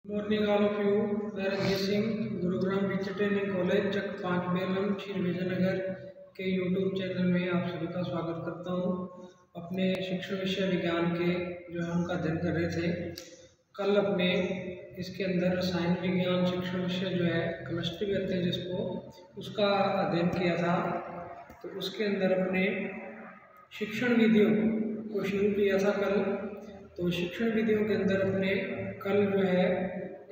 Morning all of you. मैं Ranjit Singh Gurugram teacher training college Chak 5 Belam Shri Vijaynagar के YouTube channel में आप सभी का स्वागत करता हूं। अपने शिक्षण विषय विज्ञान के जो हम का अध्ययन कर रहे थे, कल अपने इसके अंदर रसायन विज्ञान शिक्षण विषय जो है केमिस्ट्री कहते हैं जिसको, उसका अध्ययन किया था। तो उसके अंदर अपने शिक्षण विधियों को शुरू किया था कल। तो शिक्षण विधियों के अंदर अपने कल जो है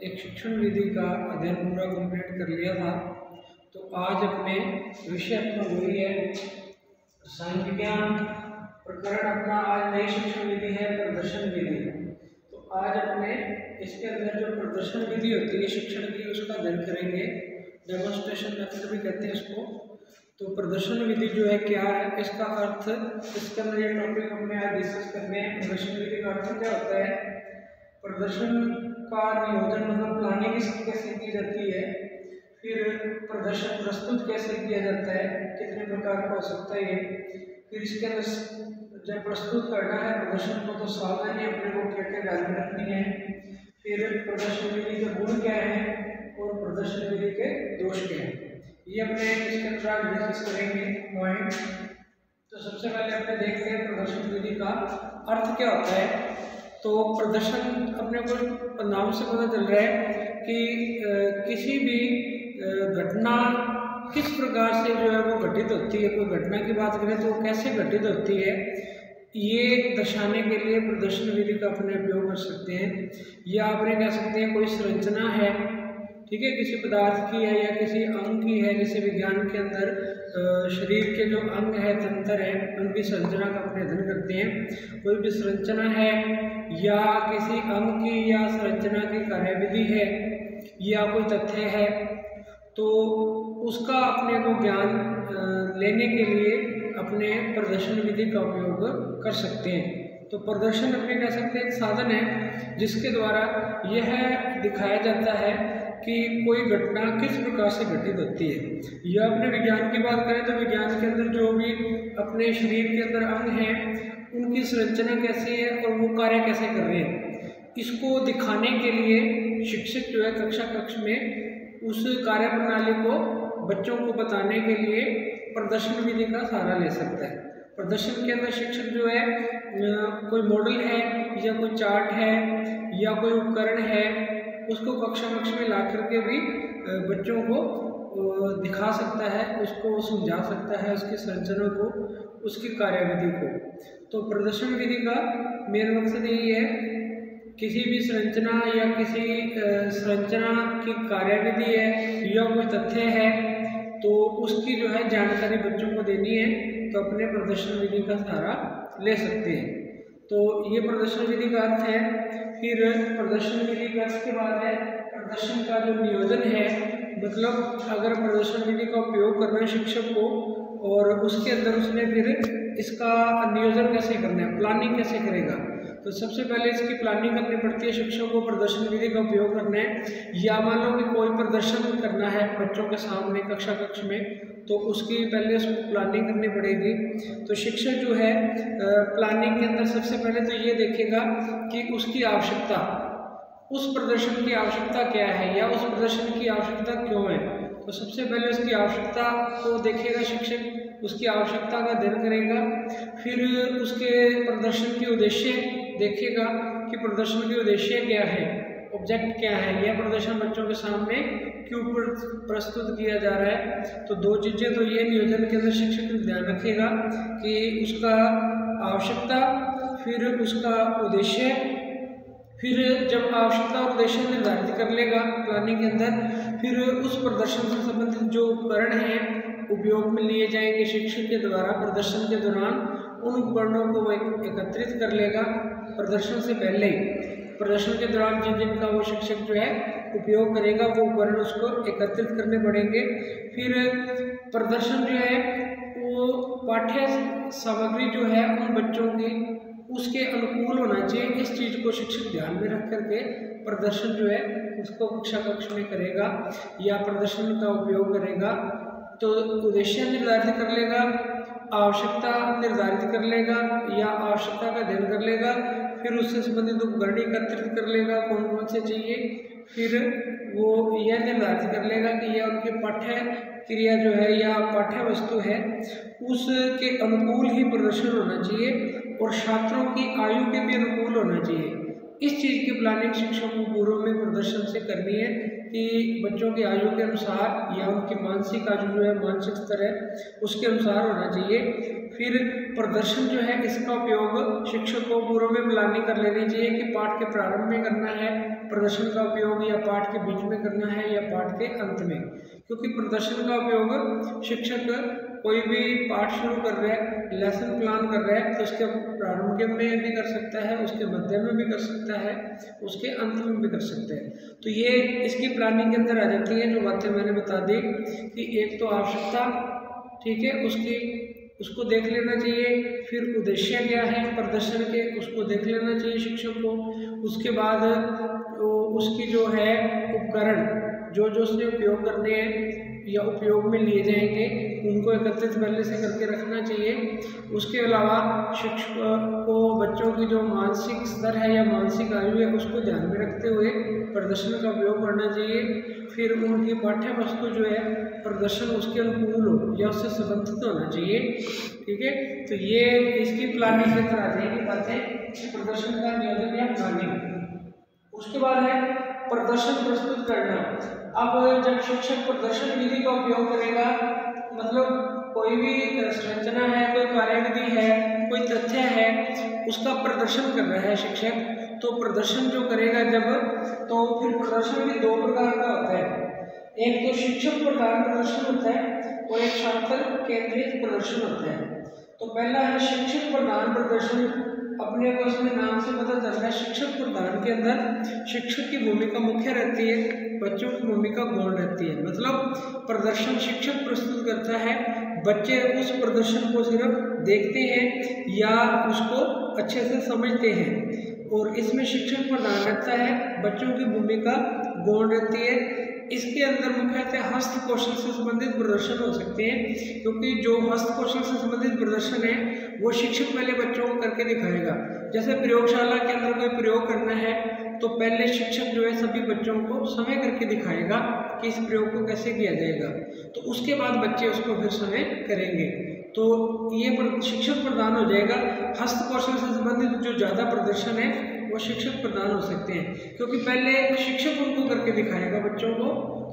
एक शिक्षण विधि का अध्ययन पूरा कंप्लीट कर लिया था। तो आज अपने विषय अपना वही है रसायन विज्ञान प्रकरण। अपना आज नई शिक्षण विधि है प्रदर्शन विधि। तो आज अपने इसके अंदर जो प्रदर्शन विधि होती है शिक्षण की, उसका अध्ययन करेंगे। डेमोन्स्ट्रेशन मेथड भी कहते हैं इसको। तो प्रदर्शन विधि जो है क्या है, इसका अर्थ, इसके अंदर ये टॉपिक हमने आज डिस्कस करने हैं। प्रदर्शन विधि का अर्थ क्या होता है, प्रदर्शन का नियोजन मतलब प्लानिंग कैसे की जाती है, फिर प्रदर्शन प्रस्तुत कैसे किया जाता है, कितने प्रकार का हो सकता है, फिर इसके अंदर जब प्रस्तुत करना है प्रदर्शन को तो सावधानी अपने को क्या क्या ध्यान में रखनी है, फिर प्रदर्शन विधि के गुण क्या है और प्रदर्शन विधि के दोष क्या है, ये अपने इसके अंदर डिस्कस करेंगे पॉइंट। तो सबसे पहले अपने देखते हैं प्रदर्शन विधि का अर्थ क्या होता है। तो प्रदर्शन अपने को नाम से पता चल रहा है कि किसी भी घटना किस प्रकार से जो है वो घटित होती है। कोई घटना की बात करें तो वो कैसे घटित होती है, ये दर्शाने के लिए प्रदर्शन विधि का अपने उपयोग कर सकते हैं। या अपने कह सकते हैं कोई संरचना है, ठीक है, किसी पदार्थ की है या किसी अंग की है। जैसे विज्ञान के अंदर शरीर के जो अंग है, तंत्र है, उनकी संरचना का अपने अध्ययन करते हैं। कोई भी संरचना है या किसी अंग की या संरचना की कार्यविधि है या कोई तथ्य है, तो उसका अपने को ज्ञान लेने के लिए अपने प्रदर्शन विधि का उपयोग कर सकते हैं। तो प्रदर्शन अपने कह सकते हैं एक साधन है जिसके द्वारा यह दिखाया जाता है कि कोई घटना किस प्रकार से घटित होती है। या अपने विज्ञान की बात करें तो विज्ञान के अंदर जो भी अपने शरीर के अंदर अंग हैं, उनकी संरचना कैसी है और वो कार्य कैसे कर रहे हैं, इसको दिखाने के लिए शिक्षक जो है कक्ष में उस कार्य प्रणाली को बच्चों को बताने के लिए प्रदर्शन विधि का सहारा ले सकता है। प्रदर्शन के अंदर शिक्षक जो है कोई मॉडल है या कोई चार्ट है या कोई उपकरण है, उसको कक्षा में ला करके भी बच्चों को दिखा सकता है, उसको समझा सकता है, उसकी संरचना को, उसकी कार्यविधि को। तो प्रदर्शन विधि का मेन मकसद यही है, किसी भी संरचना या किसी संरचना की कार्यविधि है या कोई तथ्य है तो उसकी जो है जानकारी बच्चों को देनी है, तो अपने प्रदर्शन विधि का सहारा ले सकते हैं। तो ये प्रदर्शन विधि का अर्थ है। फिर प्रदर्शन विधि का अर्थ के बाद है प्रदर्शन का जो नियोजन है, मतलब अगर प्रदर्शन विधि का उपयोग करना है शिक्षक को और उसके अंदर उसने फिर इसका नियोजन कैसे करना है, प्लानिंग कैसे करेगा। तो सबसे पहले इसकी प्लानिंग करनी पड़ती है शिक्षक को, प्रदर्शन विधि का उपयोग करना है। या मान लो कि कोई प्रदर्शन करना है बच्चों के सामने कक्ष में, तो उसकी पहले उसको प्लानिंग करनी पड़ेगी। तो शिक्षक जो है प्लानिंग के अंदर सबसे पहले तो ये देखेगा कि उसकी आवश्यकता, उस प्रदर्शन की आवश्यकता क्या है या उस प्रदर्शन की आवश्यकता क्यों है। तो सबसे पहले उसकी आवश्यकता को देखेगा शिक्षक, उसकी आवश्यकता का अध्ययन करेगा। फिर उसके प्रदर्शन के उद्देश्य देखेगा कि प्रदर्शन के उद्देश्य क्या है, ऑब्जेक्ट क्या है, यह प्रदर्शन बच्चों के सामने क्यों प्रस्तुत किया जा रहा है। तो दो चीज़ें तो ये नियोजन के अंदर शिक्षक ध्यान रखेगा कि उसका आवश्यकता, फिर उसका उद्देश्य। फिर जब आवश्यकता और उद्देश्य निर्धारित कर लेगा प्लानिंग के अंदर, फिर उस प्रदर्शन से संबंधित जो उपकरण हैं उपयोग में लिए जाएंगे शिक्षक के द्वारा प्रदर्शन के दौरान, उन उपकरणों को वो एकत्रित कर लेगा प्रदर्शन से पहले ही। प्रदर्शन के दौरान जिनका वो शिक्षक जो है उपयोग करेगा वो उपकरण उसको एकत्रित करने पड़ेंगे। फिर प्रदर्शन जो है वो पाठ्य सामग्री जो है उन बच्चों की उसके अनुकूल होना चाहिए। इस चीज़ को शिक्षक ध्यान में रख करके प्रदर्शन जो है उसको कक्ष में करेगा या प्रदर्शन का उपयोग करेगा। तो उद्देश्य निर्धारित कर लेगा, आवश्यकता निर्धारित कर लेगा या आवश्यकता का अध्ययन कर लेगा, फिर उससे संबंधित उपकरण एकत्रित कर लेगा कौन कौन से चाहिए, फिर वो यह निर्धारित कर लेगा कि यह उनकी पाठ्य क्रिया जो है या पाठ्य वस्तु है उसके अनुकूल ही प्रदर्शन होना चाहिए और छात्रों की आयु के भी अनुकूल होना चाहिए। इस चीज़ की प्लानिंग शिक्षकों को पूर्व में प्रदर्शन से करनी है कि बच्चों की आयु के अनुसार या उनकी मानसिक आयु जो है, मानसिक स्तर है, उसके अनुसार होना चाहिए। फिर प्रदर्शन जो है इसका उपयोग शिक्षक को पूर्व में प्लानिंग कर लेनी चाहिए कि पाठ के प्रारंभ में करना है प्रदर्शन का उपयोग या पाठ के बीच में करना है या पाठ के अंत में, क्योंकि प्रदर्शन का उपयोग शिक्षक कोई भी पाठ शुरू कर रहा है, लेसन प्लान कर रहा है तो उसके प्रारंभ में भी कर सकता है, उसके मध्य में भी कर सकता है, उसके अंत में भी कर सकता है। तो ये इसकी प्लानिंग के अंदर आ जाती है जो बातें मैंने बता दी कि एक तो आवश्यकता, ठीक है, उसको देख लेना चाहिए। फिर उद्देश्य क्या है प्रदर्शन के, उसको देख लेना चाहिए शिक्षक को। उसके बाद उसकी जो है उपकरण जो उसने उपयोग करने हैं या उपयोग में लिए जाएंगे उनको एकत्रित पहले से करके रखना चाहिए। उसके अलावा शिक्षक को बच्चों की जो मानसिक स्तर है या मानसिक आयु है उसको ध्यान में रखते हुए प्रदर्शन का उपयोग करना चाहिए। फिर उनकी पाठ्य वस्तु जो है प्रदर्शन उसके अनुकूल हो या उससे संबंधित होना चाहिए, ठीक है। तो ये इसकी प्लानिंग के तरह आ जाएगी बातें, प्रदर्शन का नियोजन या प्लानिंग। उसके बाद है प्रदर्शन प्रस्तुत करना। अब जब शिक्षक प्रदर्शन विधि का उपयोग करेगा, मतलब कोई भी संरचना है, कोई कार्यविधि है, कोई तथ्य है, उसका प्रदर्शन कर रहा है शिक्षक, तो प्रदर्शन जो करेगा जब, तो फिर प्रदर्शन भी दो प्रकार का होता है। एक तो शिक्षक प्रधान प्रदर्शन होता है और एक छात्र केंद्रित प्रदर्शन होता है। तो पहला है शिक्षक प्रधान प्रदर्शन। अपने को इसमें नाम से पता चल रहा है शिक्षक प्रधान के अंदर शिक्षक की भूमिका मुख्य रहती है, बच्चों की भूमिका गौण रहती है। मतलब प्रदर्शन शिक्षक प्रस्तुत करता है, बच्चे उस प्रदर्शन को सिर्फ देखते हैं या उसको अच्छे से समझते हैं, और इसमें शिक्षक प्रधान रहता है, बच्चों की भूमिका गौण रहती है। इसके अंदर मुख्यतः हस्त कौशल से संबंधित प्रदर्शन हो सकते हैं, क्योंकि जो हस्त कौशल से संबंधित प्रदर्शन है वो शिक्षक पहले बच्चों को करके दिखाएगा। जैसे प्रयोगशाला के अंदर कोई प्रयोग करना है तो पहले शिक्षक जो है सभी बच्चों को समय करके दिखाएगा कि इस प्रयोग को कैसे किया जाएगा, तो उसके बाद बच्चे उसको फिर समय करेंगे। तो ये शिक्षक प्रधान हो जाएगा। हस्त कौशल से संबंधित जो ज़्यादा प्रदर्शन है वो शिक्षक प्रधान हो सकते हैं, क्योंकि पहले शिक्षक उनको करके दिखाएगा बच्चों को,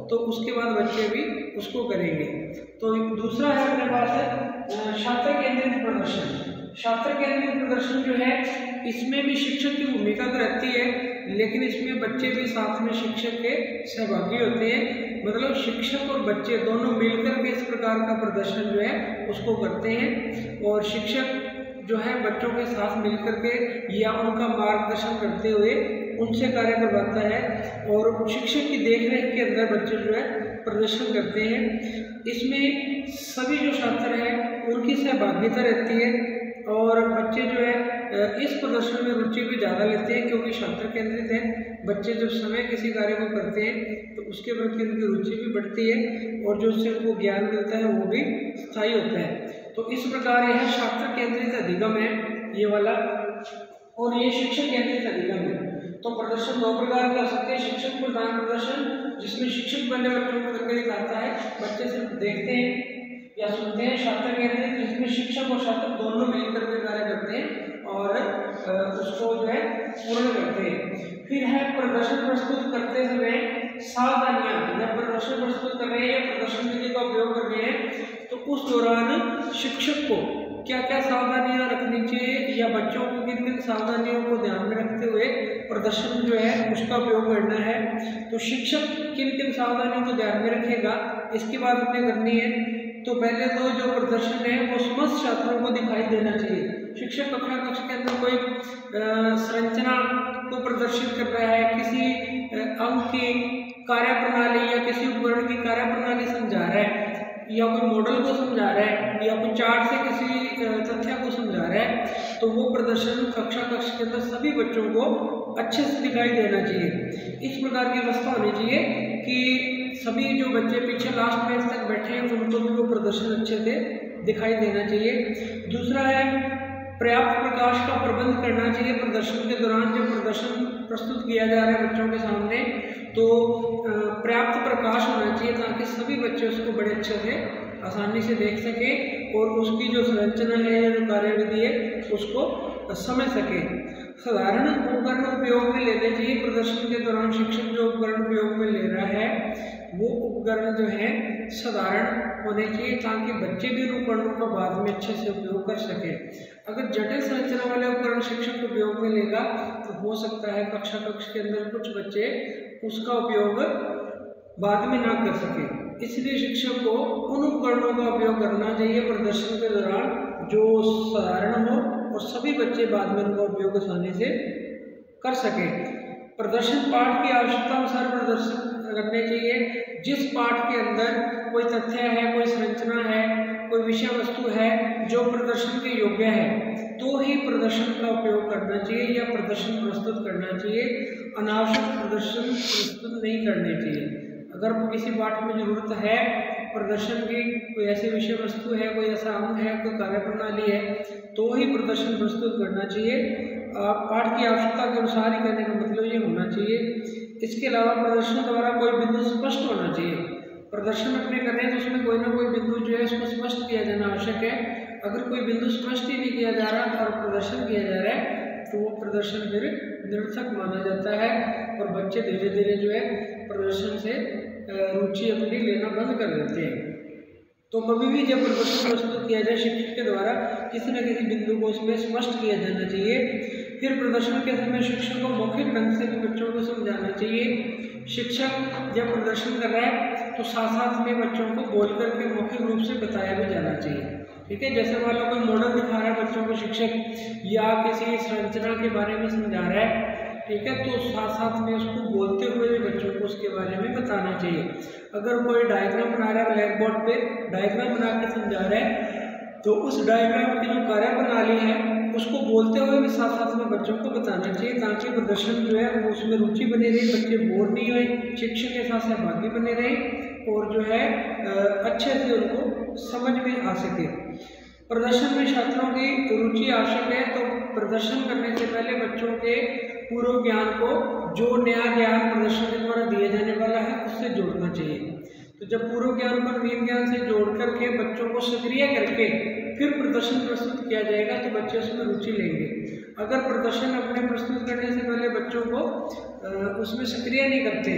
तो उसके बाद बच्चे भी उसको करेंगे। तो दूसरा है अपने पास है छात्र केंद्रित प्रदर्शन। छात्र केंद्रित प्रदर्शन जो है इसमें भी शिक्षक की भूमिका तो रहती है, लेकिन इसमें बच्चे भी साथ में शिक्षक के सहभागी होते हैं। मतलब शिक्षक और बच्चे दोनों मिलकर के इस प्रकार का प्रदर्शन जो है उसको करते हैं, और शिक्षक जो है बच्चों के साथ मिलकर के या उनका मार्गदर्शन करते हुए उनसे कार्य करवाता है, और शिक्षक की देखरेख के अंदर बच्चे जो है प्रदर्शन करते हैं। इसमें सभी जो छात्र हैं उनकी सहभागिता रहती है, और बच्चे जो है इस प्रदर्शन में रुचि भी ज़्यादा लेते हैं, क्योंकि छात्र केंद्रित है। बच्चे जब समय किसी कार्य को करते हैं तो उसके प्रति उनकी रुचि भी बढ़ती है, और जो उससे उनको ज्ञान मिलता है वो भी स्थायी होता है। तो इस प्रकार यह छात्र केंद्रित अधिगम है ये वाला, और ये शिक्षक केंद्रित अधिगम है। तो प्रदर्शन दो प्रकार के हो सकते हैं, शिक्षक प्रधान प्रदर्शन जिसमें शिक्षक पहले बच्चों को करके दिखाता है, बच्चे सिर्फ देखते हैं या सुनते हैं। छात्र केंद्रित जिसमें शिक्षक और छात्र दोनों मिलकर के कार्य करते हैं और उसको जो है पूर्ण करते हैं। फिर है प्रदर्शन प्रस्तुत करते समय सावधानियां। जब प्रदर्शन प्रस्तुत कर रहे हैं या प्रदर्शन विधि का उपयोग कर रहे हैं तो उस दौरान शिक्षक को क्या क्या सावधानियां रखनी चाहिए, या बच्चों को किन किन सावधानियों को ध्यान में रखते हुए प्रदर्शन जो है उसका उपयोग करना है। तो शिक्षक किन किन सावधानियों को ध्यान में रखेगा इसकी बात अपने करनी है। तो पहले तो जो प्रदर्शन है वो समस्त छात्रों को दिखाई देना चाहिए। शिक्षक कक्षा कक्ष के अंदर कोई संरचना को प्रदर्शित कर रहा है, किसी अंक की कार्यप्रणाली या किसी उपकरण की कार्यप्रणाली समझा रहा है, या कोई मॉडल को समझा रहा है, या कोई चार्ट से किसी तथ्य को समझा रहा है, तो वो प्रदर्शन कक्षा कक्ष के अंदर सभी बच्चों को अच्छे से दिखाई देना चाहिए। इस प्रकार की व्यवस्था होनी चाहिए कि सभी जो बच्चे पीछे लास्ट बेंच तक बैठे हैं उनको भी वो प्रदर्शन अच्छे से दिखाई देना चाहिए। दूसरा है पर्याप्त प्रकाश का प्रबंध करना चाहिए प्रदर्शन के दौरान। जब प्रदर्शन प्रस्तुत किया जा रहा है बच्चों के सामने, तो पर्याप्त प्रकाश होना चाहिए ताकि सभी बच्चे उसको बड़े अच्छे से आसानी से देख सकें और उसकी जो संरचना है या जो कार्यविधि है उसको समझ सकें। साधारण उपकरण उपयोग में लेने चाहिए। प्रदर्शन के दौरान शिक्षक जो उपकरण उपयोग में ले रहा है वो उपकरण जो है साधारण होने चाहिए ताकि बच्चे भी उन उपकरणों का बाद में अच्छे से उपयोग कर सके। अगर जटिल संरचना वाले उपकरण शिक्षक उपयोग में लेगा तो हो सकता है कक्षा कक्ष के अंदर कुछ बच्चे उसका उपयोग बाद में ना कर सके। इसलिए शिक्षक को उन उपकरणों का उपयोग करना चाहिए प्रदर्शन के दौरान जो साधारण हो और सभी बच्चे बाद में उनका उपयोग आसानी से कर सके। प्रदर्शन पाठ की आवश्यकता अनुसार प्रदर्शन करने चाहिए। जिस पाठ के अंदर कोई तथ्य है, कोई संरचना है, कोई विषय वस्तु है जो प्रदर्शन के योग्य है तो ही प्रदर्शन का उपयोग करना चाहिए या प्रदर्शन प्रस्तुत करना चाहिए। अनावश्यक प्रदर्शन प्रस्तुत नहीं करने चाहिए। अगर किसी पाठ में जरूरत है प्रदर्शन की, कोई ऐसी विषय वस्तु है, कोई ऐसा अंग है, कोई कार्यप्रणाली है तो ही प्रदर्शन प्रस्तुत करना चाहिए। पाठ की आवश्यकता के अनुसार ही करने का मतलब ये होना चाहिए। इसके अलावा प्रदर्शन द्वारा कोई बिंदु स्पष्ट होना चाहिए। प्रदर्शन अपने कर रहे हैं तो उसमें कोई ना कोई बिंदु जो है उसको स्पष्ट किया जाना आवश्यक है। अगर कोई बिंदु स्पष्ट ही नहीं किया जा रहा और प्रदर्शन किया जा रहा है तो वो प्रदर्शन फिर निरर्थक माना जाता है और बच्चे धीरे धीरे जो है प्रदर्शन से रुचि अपनी लेना बंद कर देते हैं। तो कभी भी जब प्रदर्शन प्रस्तुत किया जाए शिक्षक के द्वारा किसी न किसी बिंदु को उसमें स्पष्ट किया जाना चाहिए। फिर प्रदर्शन के समय शिक्षक को मौखिक ढंग से भी बच्चों को समझाना चाहिए। शिक्षक जब प्रदर्शन कर रहा है तो साथ साथ में बच्चों को बोल करके मौखिक रूप से बताया भी जाना चाहिए। ठीक है, जैसे मान लो कोई मॉडल दिखा रहा है बच्चों को शिक्षक या किसी संरचना के बारे में समझा रहा है, ठीक है, तो साथ साथ में उसको बोलते हुए भी बच्चों को उसके बारे में बताना चाहिए। अगर कोई डायग्राम बना रहा है ब्लैक बोर्ड पे डायग्राम बना के समझा रहा है तो उस डायग्राम की जो कार्यप्रणाली है उसको बोलते हुए भी साथ साथ में बच्चों को बताना चाहिए ताकि प्रदर्शन जो है वो उसमें रुचि बनी रहे, बच्चे बोर नहीं हुए, शिक्षक के साथ सहभागी बने रहे और जो है अच्छे से उनको समझ में आ सके। प्रदर्शन में छात्रों की रुचि आवश्यक है, तो प्रदर्शन करने से पहले बच्चों के पूर्व ज्ञान को जो नया ज्ञान प्रदर्शन के द्वारा दिया जाने वाला है उससे जोड़ना चाहिए। तो जब पूर्व ज्ञान को नवीन ज्ञान से जोड़ करके बच्चों को सक्रिय करके फिर प्रदर्शन प्रस्तुत किया जाएगा तो बच्चे उसमें रुचि लेंगे। अगर प्रदर्शन अपने प्रस्तुत करने से पहले बच्चों को उसमें सक्रिय नहीं करते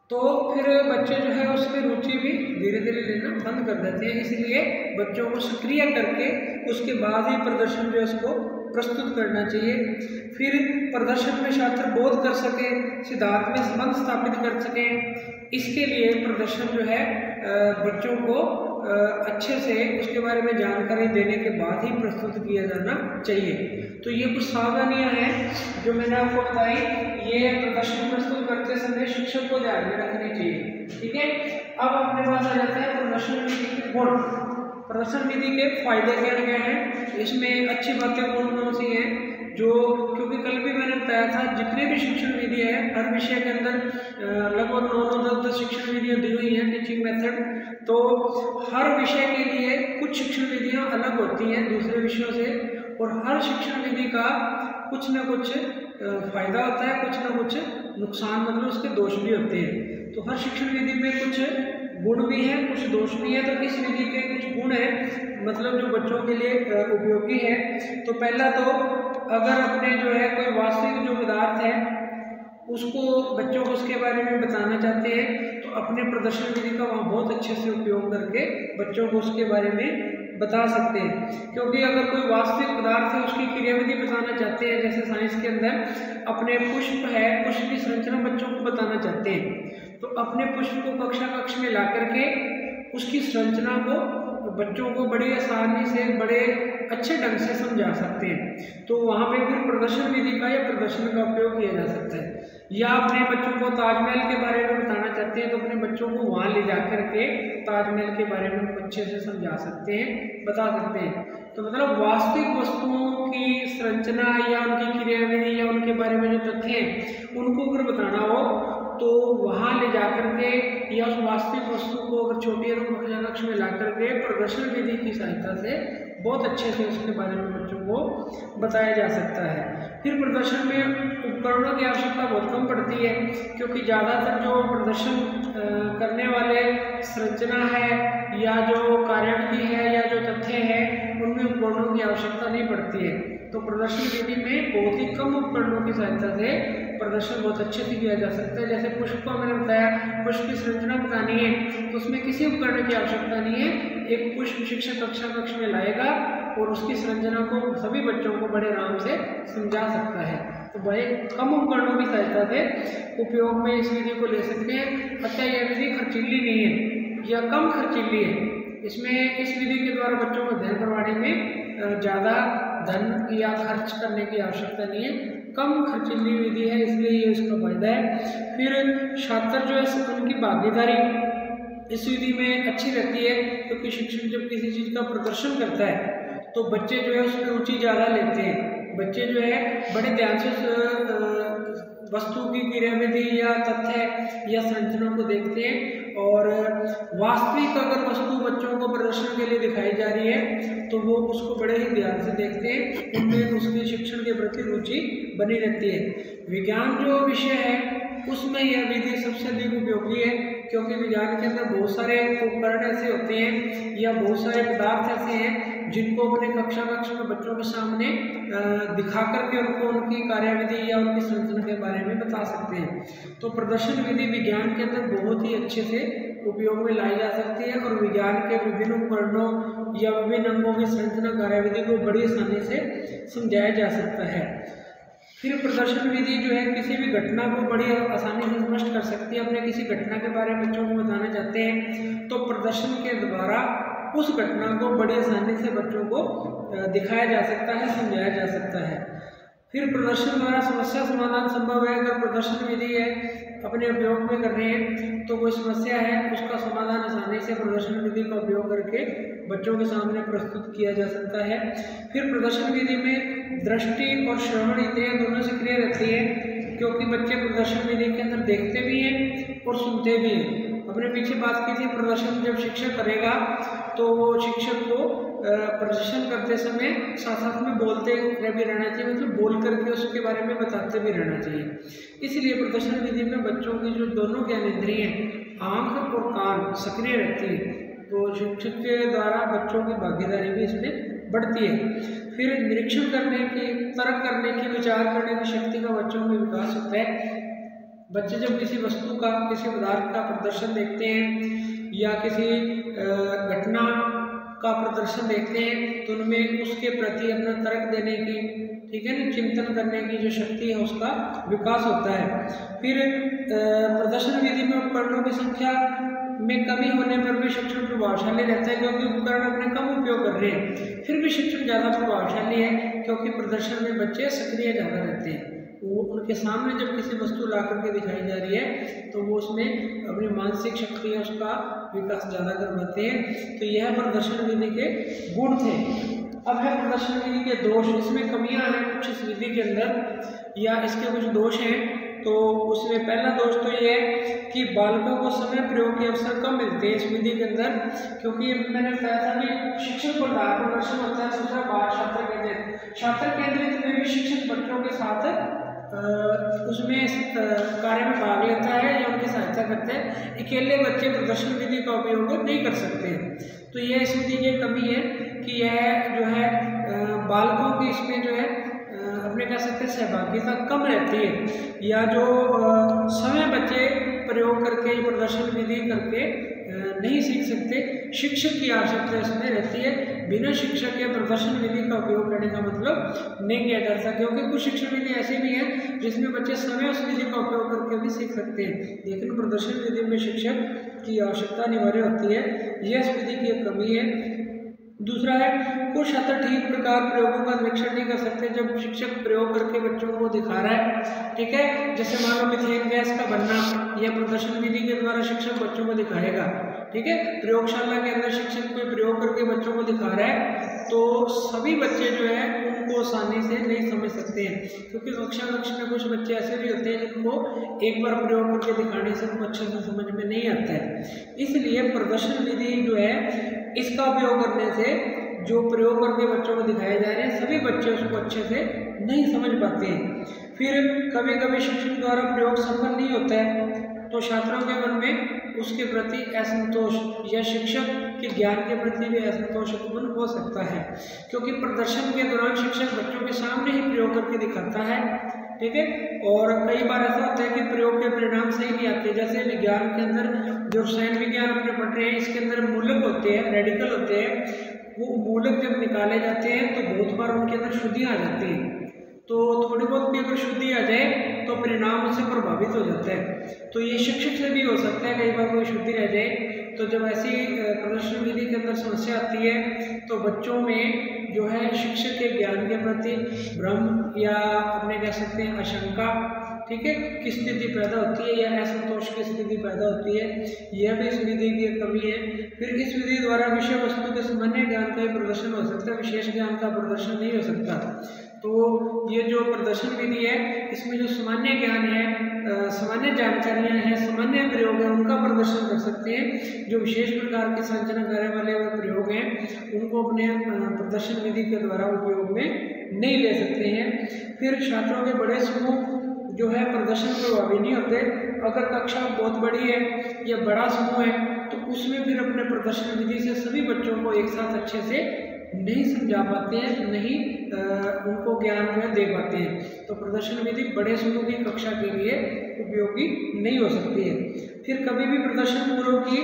तो फिर बच्चे जो है उसमें रुचि भी धीरे धीरे लेना बंद कर देते हैं। इसलिए बच्चों को सक्रिय करके उसके बाद ही प्रदर्शन जो है उसको प्रस्तुत करना चाहिए। फिर प्रदर्शन में छात्र बोध कर सके, सिद्धांत में संबंध स्थापित कर सकें, इसके लिए प्रदर्शन जो है बच्चों को अच्छे से उसके बारे में जानकारी देने के बाद ही प्रस्तुत किया जाना चाहिए। तो ये कुछ सावधानियां हैं जो मैंने आपको बताई, ये प्रदर्शन प्रस्तुत करते समय शिक्षक को ध्यान में रखनी चाहिए। ठीक है, अब अपने पास आ जाते हैं प्रदर्शन विधि के गुण। प्रदर्शन विधि के फायदे क्या क्या हैं, इसमें अच्छी बातें कौन कौन सी हैं जो, क्योंकि कल भी मैंने बताया था जितने भी शिक्षण विधि है हर विषय के अंदर लगभग 9-10 शिक्षण विधियाँ दी हुई हैं, टीचिंग मेथड। तो हर विषय के लिए कुछ शिक्षण विधियाँ अलग होती हैं दूसरे विषयों से और हर शिक्षण विधि का कुछ न कुछ फायदा होता है, कुछ न कुछ नुकसान मतलब उसके दोष भी होते हैं। तो हर शिक्षण विधि में कुछ गुण भी हैं, कुछ दोष भी है। तो इस विधि के कुछ गुण हैं मतलब जो बच्चों के लिए उपयोगी है। तो पहला तो अगर अपने जो है कोई वास्तविक जो पदार्थ है उसको बच्चों को उसके बारे में बताना चाहते हैं तो अपने प्रदर्शन विधि का वहाँ बहुत अच्छे से उपयोग करके बच्चों को उसके बारे में बता सकते हैं। क्योंकि अगर कोई वास्तविक पदार्थ है उसकी क्रियाविधि बताना चाहते हैं, जैसे साइंस के अंदर अपने पुष्प है, पुष्प की संरचना बच्चों को बताना चाहते हैं तो अपने पुष्प को कक्षा कक्ष में ला करके उसकी संरचना को बच्चों को बड़ी आसानी से बड़े अच्छे ढंग से समझा सकते हैं। तो वहाँ पे फिर प्रदर्शन विधि का या प्रदर्शन का उपयोग किया जा सकता है। या अपने बच्चों को ताजमहल के बारे में बताना चाहते हैं तो अपने बच्चों को वहाँ ले जा करके ताजमहल के बारे में अच्छे से समझा सकते हैं, बता सकते हैं। तो मतलब वास्तविक वस्तुओं की संरचना या उनकी क्रियाविधि या उनके बारे में जो तथ्य हैं उनको अगर बताना हो तो वहाँ ले जा करके या उस वास्तविक वस्तु को अगर छोटी कक्षा कक्ष में ला करके प्रदर्शन विधि की सहायता से बहुत अच्छे से उसके बारे में बच्चों को बताया जा सकता है। फिर प्रदर्शन में उपकरणों की आवश्यकता बहुत कम पड़ती है, क्योंकि ज़्यादातर जो प्रदर्शन करने वाले संरचना है या जो कार्यविधि है या जो तथ्य है उनमें उपकरणों की आवश्यकता नहीं पड़ती है। तो प्रदर्शन विधि में बहुत ही कम उपकरणों की सहायता से प्रदर्शन बहुत अच्छे से किया जा सकता है। जैसे पुष्प को मैंने बताया, पुष्प की संरचना बतानी है तो उसमें किसी उपकरण की आवश्यकता नहीं है। एक पुष्प शिक्षक कक्ष में लाएगा और उसकी संरचना को सभी बच्चों को बड़े आराम से समझा सकता है। तो बड़े कम उपकरणों की सहायता से उपयोग में इस विधि को ले सकते हैं। अच्छा, यह विधि खर्चीली नहीं है या कम खर्चीली है। इसमें इस विधि के द्वारा बच्चों को अध्ययन करवाने में ज़्यादा धन या खर्च करने की आवश्यकता नहीं है, कम खर्चीली विधि है, इसलिए ये इसका फायदा है। फिर छात्र जो है उनकी भागीदारी इस विधि में अच्छी रहती है, क्योंकि शिक्षक जब किसी चीज़ का प्रदर्शन करता है तो बच्चे जो है उसमें रुचि ज़्यादा लेते हैं। बच्चे जो है बड़े ध्यान से वस्तु की क्रियाविधि या तथ्य या संरचना को देखते हैं, और वास्तविक अगर वस्तु बच्चों को प्रदर्शन के लिए दिखाई जा रही है तो वो उसको बड़े ही ध्यान से देखते हैं, उनमें उसके शिक्षण के प्रति रुचि बनी रहती है। विज्ञान जो विषय है उसमें यह विधि सबसे अधिक उपयोगी है, क्योंकि विज्ञान के अंदर बहुत सारे उपकरण ऐसे होते हैं या बहुत सारे पदार्थ ऐसे हैं जिनको अपने कक्षा में बच्चों के सामने दिखा करके उनको उनकी कार्यविधि या उनकी संरचना के बारे में बता सकते हैं। तो प्रदर्शन विधि विज्ञान के अंदर बहुत ही अच्छे से उपयोग में लाई जा सकती है, और विज्ञान के विभिन्न उपकरणों या विभिन्न अंगों की संरचना कार्यविधि को बड़ी आसानी से समझाया जा सकता है। फिर प्रदर्शन विधि जो है किसी भी घटना को बड़ी आसानी से स्पष्ट कर सकती है। अपने किसी घटना के बारे में बच्चों को बताना चाहते हैं तो प्रदर्शन के द्वारा उस घटना को बड़ी आसानी से बच्चों को दिखाया जा सकता है, समझाया जा सकता है। फिर प्रदर्शन द्वारा समस्या समाधान संभव है। अगर प्रदर्शन विधि है अपने उपयोग में कर रहे हैं तो कोई समस्या है उसका समाधान आसानी से प्रदर्शन विधि का उपयोग करके बच्चों के सामने प्रस्तुत किया जा सकता है। फिर प्रदर्शन विधि में दृष्टि और श्रवण इंद्रियां दोनों सक्रिय रहती है, क्योंकि बच्चे प्रदर्शन विधि के अंदर देखते भी हैं और सुनते भी हैं। अपने पीछे बात की थी, प्रदर्शन जब शिक्षक करेगा तो वो शिक्षक को प्रदर्शन करते समय साथ साथ में बोलते भी रहना चाहिए, मतलब बोल करके उसके बारे में बताते भी रहना चाहिए। इसलिए प्रदर्शन विधि में बच्चों की जो दोनों ज्ञानेंद्रिय आँख और कान सक्रिय रहती है, तो शिक्षक के द्वारा बच्चों की भागीदारी भी इसमें बढ़ती है। फिर निरीक्षण करने की, तर्क करने की, विचार करने की शक्ति का बच्चों में विकास होता है। बच्चे जब किसी वस्तु का, किसी पदार्थ का प्रदर्शन देखते हैं या किसी घटना का प्रदर्शन देखते हैं तो उनमें उसके प्रति अपना तर्क देने की, ठीक है ना, चिंतन करने की जो शक्ति है उसका विकास होता है। फिर प्रदर्शन विधि में उपकरणों की संख्या में कमी होने पर भी शिक्षण प्रभावशाली रहता है, क्योंकि उपकरण अपने कम उपयोग कर रहे हैं। फिर भी शिक्षण ज़्यादा प्रभावशाली है, क्योंकि प्रदर्शन में बच्चे सक्रिय ज़्यादा रहते हैं। वो उनके सामने जब किसी वस्तु ला करके दिखाई जा रही है तो वो उसमें अपनी मानसिक शक्ति है उसका विकास ज़्यादा कर पाते हैं। तो यह प्रदर्शन विधि के गुण थे। अब है प्रदर्शन विधि के दोष। इसमें कमियां हैं कुछ इस विधि के अंदर या इसके कुछ दोष हैं। तो उसमें पहला दोष तो ये है कि बालकों को समय प्रयोग के अवसर कम मिलते हैं इस विधि के अंदर, क्योंकि मैंने बताया था कि शिक्षक पर प्रदर्शन होता है, दूसरा बात छात्र केंद्रित। छात्र केंद्रित में भी शिक्षक बच्चों के साथ उसमें कार्य में भाग लेता है या उनकी सहायता करते हैं। अकेले बच्चे प्रदर्शन विधि का उपयोग नहीं कर सकते हैं। तो यह इस विधि की कमी है कि यह जो है बालकों की इसमें जो है अपने कह सकते हैं सहभागिता कम रहती है, या जो समय बच्चे प्रयोग करके प्रदर्शन विधि करके नहीं सीख सकते। शिक्षक की आवश्यकता इसमें रहती है। बिना शिक्षक के प्रदर्शन विधि का उपयोग करने का मतलब नहीं किया जा सकता, क्योंकि कुछ शिक्षण विधि ऐसी भी है जिसमें बच्चे समय उस विधि का उपयोग करके भी सीख सकते हैं, लेकिन प्रदर्शन विधि में शिक्षक की आवश्यकता अनिवार्य होती है। यह इस विधि की एक कमी है। दूसरा है कुछ छात्र ठीक प्रकार प्रयोगों का निरीक्षण नहीं कर सकते। जब शिक्षक प्रयोग करके बच्चों को दिखा रहा है, ठीक है, जैसे मान लो मीथेन गैस का बनना, यह प्रदर्शन विधि के द्वारा शिक्षक बच्चों को दिखाएगा, ठीक है। प्रयोगशाला के अंदर शिक्षक कोई प्रयोग करके बच्चों को दिखा रहा है तो सभी बच्चे जो है उनको आसानी से नहीं समझ सकते हैं, क्योंकि कक्षा में कुछ बच्चे ऐसे भी होते हैं जिनको एक बार प्रयोग करके दिखाने से उनको अच्छे से समझ में नहीं आता है। इसलिए प्रदर्शन विधि जो है इसका उपयोग करने से जो प्रयोग करके बच्चों को दिखाए जा रहे हैं सभी बच्चे उसको अच्छे से नहीं समझ पाते हैं। फिर कभी कभी शिक्षक द्वारा प्रयोग सफल नहीं होता है तो छात्रों के मन में उसके प्रति असंतोष या शिक्षक के ज्ञान के प्रति भी असंतोष उत्पन्न हो सकता है, क्योंकि प्रदर्शन के दौरान शिक्षक बच्चों के सामने ही प्रयोग करके दिखाता है, ठीक है। और कई बार ऐसा होता है कि प्रयोग के परिणाम सही नहीं आते। जैसे विज्ञान के अंदर जो रसायन विज्ञान अपने पढ़ रहे हैं, इसके अंदर मूलक होते हैं, रेडिकल होते हैं, वो मूलक जब निकाले जाते हैं तो बहुत बार उनके अंदर शुद्धियाँ आ जाती हैं। तो थोड़ी बहुत भी अगर शुद्धि आ जाए तो परिणाम उससे प्रभावित हो जाता है। तो ये शिक्षक से भी हो सकता है, कई बार कोई शुद्धि रह जाए। तो जब ऐसी प्रदर्शन विधि के अंदर समस्या आती है तो बच्चों में जो है शिक्षक के ज्ञान के प्रति भ्रम या अपने कह सकते हैं आशंका, ठीक है, की स्थिति पैदा होती है या असंतोष की स्थिति पैदा होती है। यह भी इस विधि की कमी है। फिर इस विधि द्वारा विषय वस्तु के सामान्य ज्ञान का ही प्रदर्शन हो सकता है, विशेष ज्ञान का प्रदर्शन नहीं हो सकता। तो ये जो प्रदर्शन विधि है इसमें जो सामान्य ज्ञान है, सामान्य जानकारियाँ हैं, सामान्य प्रयोग है, उनका प्रदर्शन कर सकते हैं। जो विशेष प्रकार के संचरण करने वाले प्रयोग हैं उनको अपने प्रदर्शन विधि के द्वारा उपयोग में नहीं ले सकते हैं। फिर छात्रों के बड़े समूह जो है प्रदर्शन प्रभावी नहीं होते। अगर कक्षा बहुत बड़ी है या बड़ा समूह है तो उसमें फिर अपने प्रदर्शन विधि से सभी बच्चों को एक साथ अच्छे से नहीं समझा पाते हैं, नहीं उनको ज्ञान जो है दे पाते हैं। तो प्रदर्शन विधि बड़े समूह की कक्षा के लिए उपयोगी नहीं हो सकती है। फिर कभी भी प्रदर्शन पूर्व की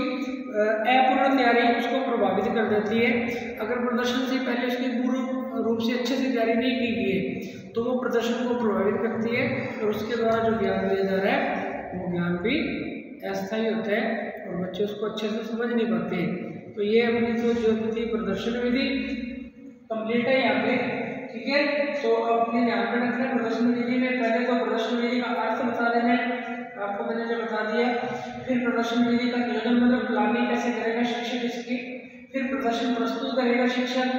अपूर्ण तैयारी उसको प्रभावित कर देती है। अगर प्रदर्शन से पहले उसकी पूर्ण रूप से अच्छे से तैयारी नहीं की गई है तो वो प्रदर्शन को प्रभावित करती है और उसके द्वारा जो ज्ञान दिया जा रहा है वो ज्ञान भी अस्थायी होता है और बच्चे उसको अच्छे से समझ नहीं पाते हैं। तो ये अपनी जो थी प्रदर्शन विधि कंप्लीट है यहाँ पे, ठीक है। तो अपने ध्यान में रखना है प्रदर्शन विधि में पहले तो प्रदर्शन विधि का अर्थ बता देना है, आपको मैंने जो बता दिया। फिर प्रदर्शन विधि का नियोजन मतलब प्लानिंग कैसे करेगा शिक्षक इसकी। फिर प्रदर्शन प्रस्तुत करेगा शिक्षक,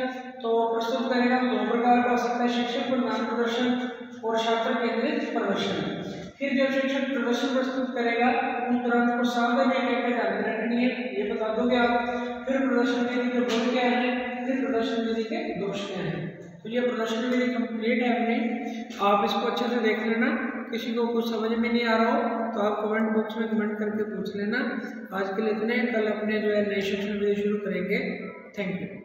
तो प्रस्तुत करेगा दो प्रकार का हो सकता है, शिक्षक पर ज्ञान प्रदर्शन और छात्र केंद्रित प्रदर्शन। फिर जब शिक्षक प्रदर्शन प्रस्तुत करेगा उन तुरंत को सावधानी क्या ध्यान में रखनी है ये बता दोगे आप। फिर प्रदर्शन विधि के गुण क्या है, फिर प्रदर्शन विधि के दोष क्या है। तो ये प्रदर्शन विधि कंप्लीट है अपने, आप इसको अच्छे से देख लेना। किसी को कुछ समझ में नहीं आ रहा हो तो आप कमेंट बॉक्स में कमेंट करके पूछ लेना। आज के लिए इतने, कल अपने जो है नई शिक्षण विधि शुरू करेंगे। Thank you.